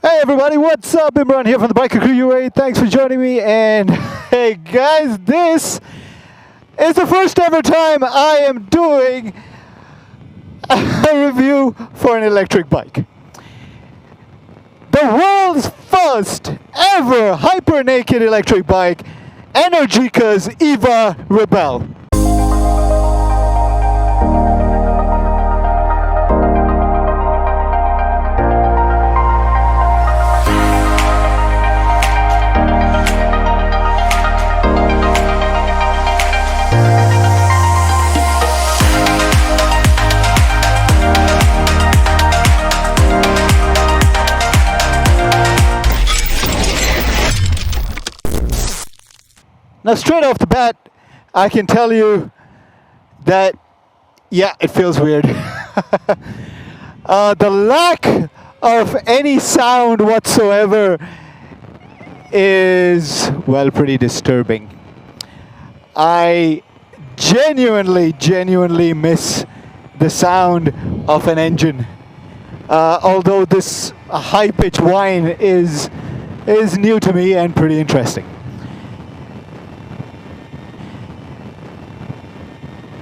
Hey everybody, what's up? Imran here from the Biker Crew UAE. Thanks for joining me. And hey guys, this is the first ever time I am doing a review for an electric bike. The world's first ever hyper naked electric bike, Energica's Eva Ribelle. Now, straight off the bat, I can tell you that, yeah, it feels weird. The lack of any sound whatsoever is, well, pretty disturbing. I genuinely miss the sound of an engine. Although this high-pitched whine is new to me and pretty interesting.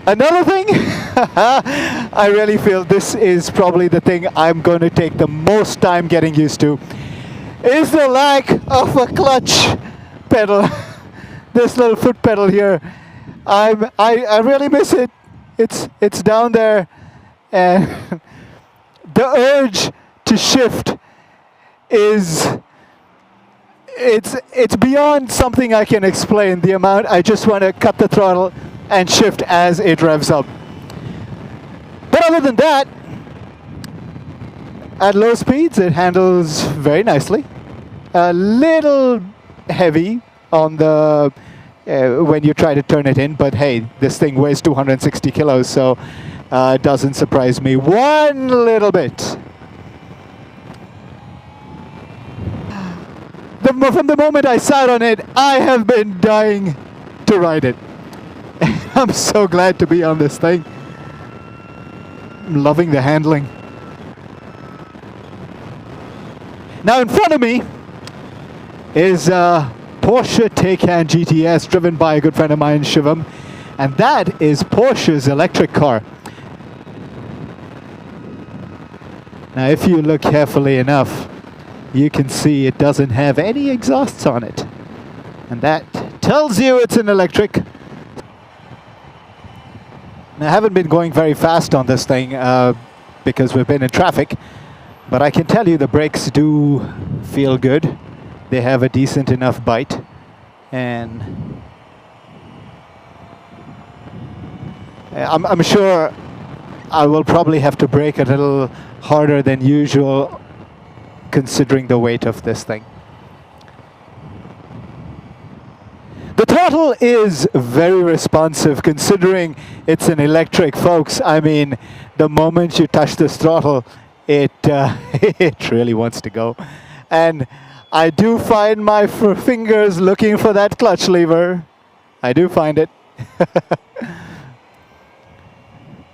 Another thing, I really feel this is probably the thing I'm going to take the most time getting used to, is the lack of a clutch pedal. This little foot pedal here, I really miss it. It's down there, and the urge to shift it's beyond something I can explain. The amount I just want to cut the throttle and shift as it revs up. But other than that, at low speeds it handles very nicely. A little heavy on the when you try to turn it in, but hey, this thing weighs 260 kilos, so it doesn't surprise me one little bit. From the moment I sat on it, I have been dying to ride it. I'm so glad to be on this thing. I'm loving the handling. Now in front of me is a Porsche Taycan GTS driven by a good friend of mine, Shivam, and that is Porsche's electric car. Now if you look carefully enough, you can see it doesn't have any exhausts on it, and that tells you it's an electric. Now, I haven't been going very fast on this thing because we've been in traffic, but I can tell you the brakes do feel good. They have a decent enough bite, and I'm sure I will probably have to brake a little harder than usual considering the weight of this thing. The throttle is very responsive considering it's an electric, folks. I mean, the moment you touch this throttle, it really wants to go. And I do find my fingers looking for that clutch lever. I do find it.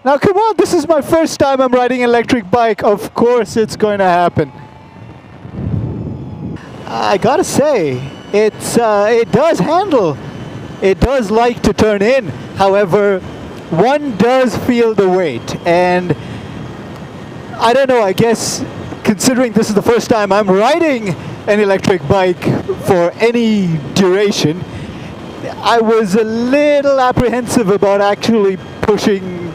Now, come on, this is my first time I'm riding an electric bike. Of course it's going to happen. I gotta say, it does handle. It does like to turn in. However, one does feel the weight, and I don't know, I guess considering this is the first time I'm riding an electric bike for any duration, I was a little apprehensive about actually pushing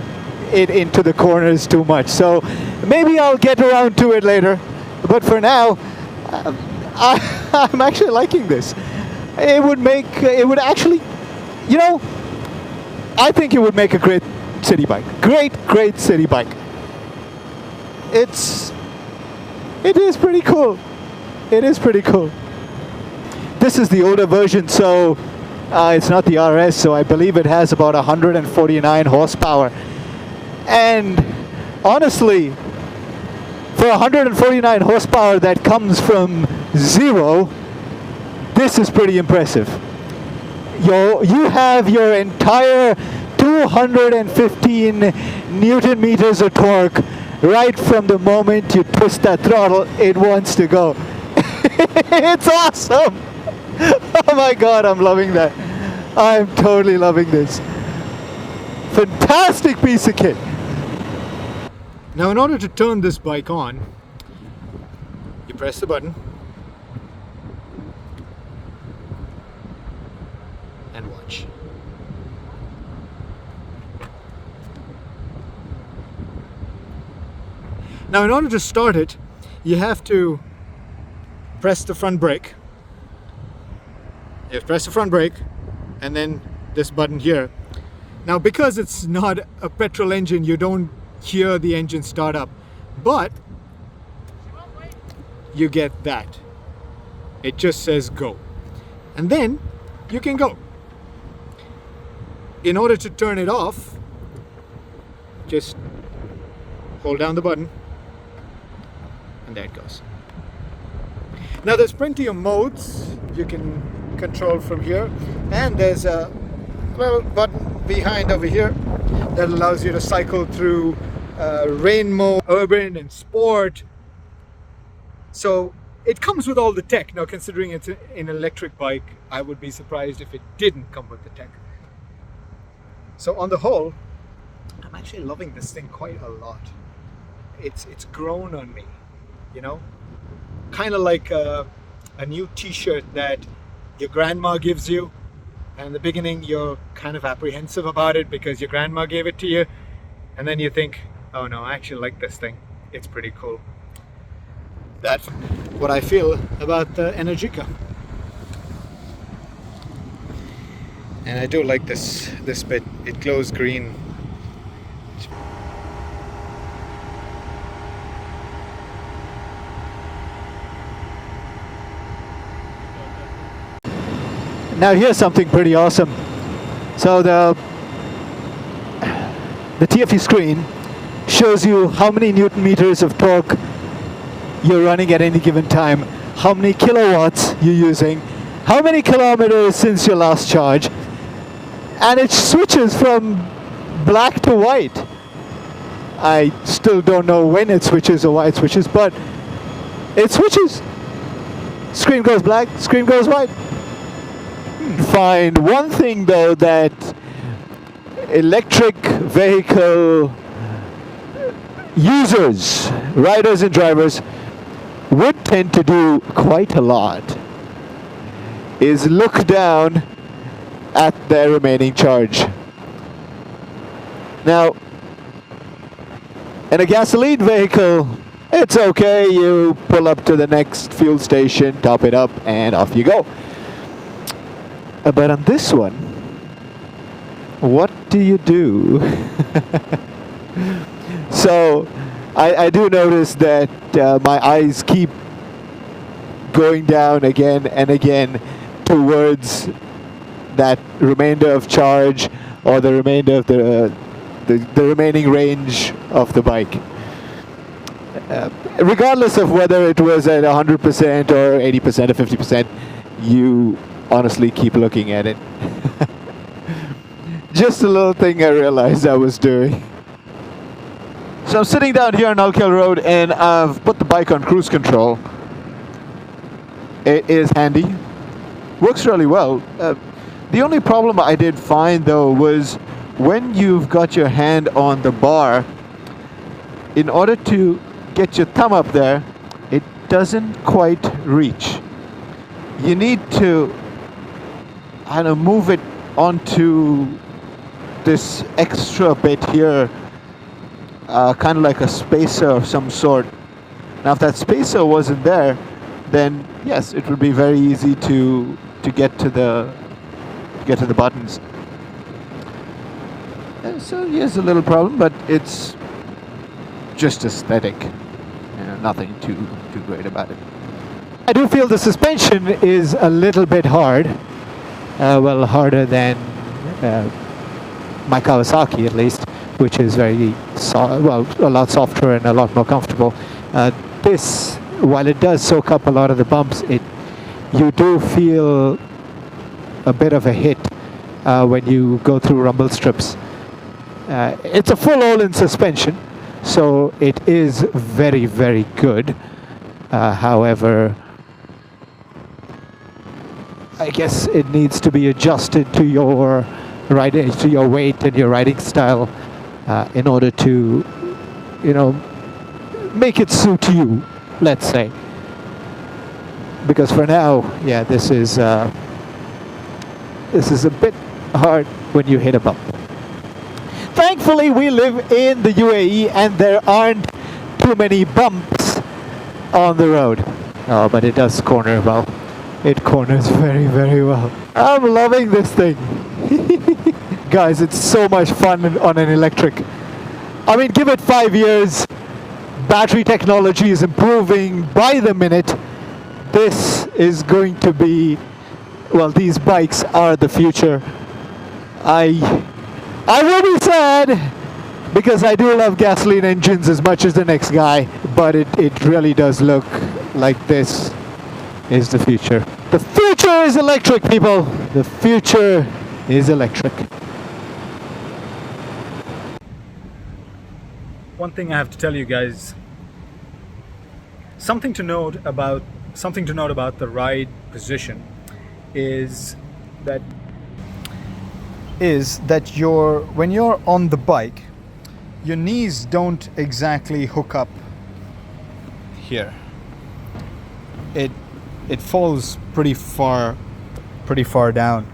it into the corners too much. So maybe I'll get around to it later, but for now, I'm actually liking this. It would actually, you know, I think it would make a great city bike. Great city bike. It is pretty cool. It is pretty cool. This is the older version, so it's not the RS, so I believe it has about 149 horsepower. And honestly, for 149 horsepower that comes from zero, this is pretty impressive. You have your entire 215 Newton meters of torque right from the moment you twist that throttle. It wants to go. It's awesome! Oh my god, I'm loving that. I'm totally loving this. Fantastic piece of kit. Now in order to turn this bike on, you press the button and watch. Now in order to start it, you have to press the front brake. You have to press the front brake and then this button here. Now because it's not a petrol engine, you don't hear the engine start up, but you get that. It just says go. And then you can go. In order to turn it off, just hold down the button and there it goes. Now there's plenty of modes you can control from here, and there's a little button behind over here that allows you to cycle through rain mode, urban and sport. So it comes with all the tech. Now considering it's an electric bike, I would be surprised if it didn't come with the tech. So on the whole, I'm actually loving this thing quite a lot. It's grown on me, you know? Kind of like a new t-shirt that your grandma gives you, and in the beginning you're kind of apprehensive about it because your grandma gave it to you, and then you think, oh no, I actually like this thing, it's pretty cool. That's what I feel about the Energica. And I do like this bit, it glows green. Now here's something pretty awesome. So the TFE screen shows you how many Newton meters of torque you're running at any given time, how many kilowatts you're using, how many kilometers since your last charge, and it switches from black to white. I still don't know when it switches or why it switches, but it switches. Screen goes black, screen goes white. Find one thing though that electric vehicle users, riders and drivers would tend to do quite a lot is look down at their remaining charge. Now, in a gasoline vehicle, it's okay, you pull up to the next fuel station, top it up, and off you go. But on this one, what do you do? So, I do notice that my eyes keep going down again and again towards that remainder of charge or the remainder of the remaining range of the bike. Regardless of whether it was at 100% or 80% or 50%, you honestly keep looking at it. Just a little thing I realized I was doing. So I'm sitting down here on Alkel Road and I've put the bike on cruise control. It is handy. Works really well. The only problem I did find though was when you've got your hand on the bar, in order to get your thumb up there, it doesn't quite reach. You need to kind of move it onto this extra bit here, kind of like a spacer of some sort. Now if that spacer wasn't there, then yes, it would be very easy to get to the buttons. So here's a little problem, but it's just aesthetic. Nothing too great about it. I do feel the suspension is a little bit hard. Well, harder than my Kawasaki at least, which is very a lot softer and a lot more comfortable. This, while it does soak up a lot of the bumps, you do feel a bit of a hit when you go through rumble strips. It's a full all-in suspension, so it is very, very good. However, I guess it needs to be adjusted to your riding, to your weight and your riding style, in order to, you know, make it suit you, let's say. Because for now, yeah, this is a bit hard when you hit a bump. Thankfully, we live in the UAE and there aren't too many bumps on the road. Oh, but it does corner well. It corners very, very well. I'm loving this thing. Guys, it's so much fun on an electric. I mean, give it 5 years. Battery technology is improving by the minute. This is going to be, well, these bikes are the future. I will be sad because I do love gasoline engines as much as the next guy, but it really does look like this is the future. The future is electric, people. The future is electric. One thing I have to tell you guys, something to note about the ride position is that when you're on the bike, your knees don't exactly hook up here. It falls pretty far down.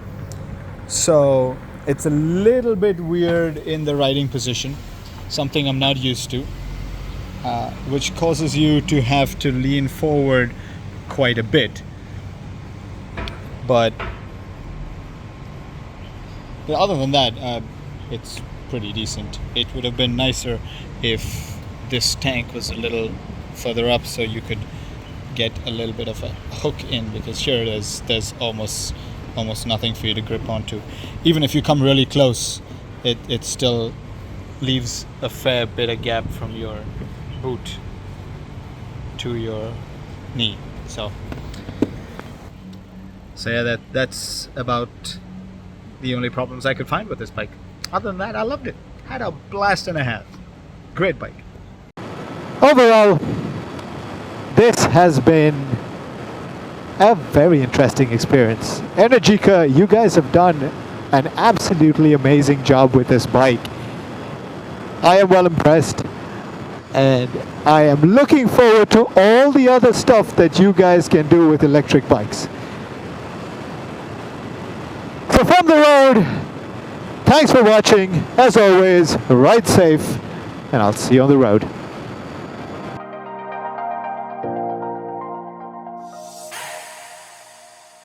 So it's a little bit weird in the riding position, something I'm not used to, which causes you to have to lean forward quite a bit. But other than that, it's pretty decent. It would have been nicer if this tank was a little further up so you could get a little bit of a hook in, because here there's almost nothing for you to grip onto. Even if you come really close, it still leaves a fair bit of gap from your boot to your knee. So yeah, that's about the only problems I could find with this bike. Other than that, I loved it. Had a blast and a half. Great bike. Overall, this has been a very interesting experience. Energica, you guys have done an absolutely amazing job with this bike. I am well impressed, and I am looking forward to all the other stuff that you guys can do with electric bikes. So from the road, thanks for watching. As always, ride safe, and I'll see you on the road.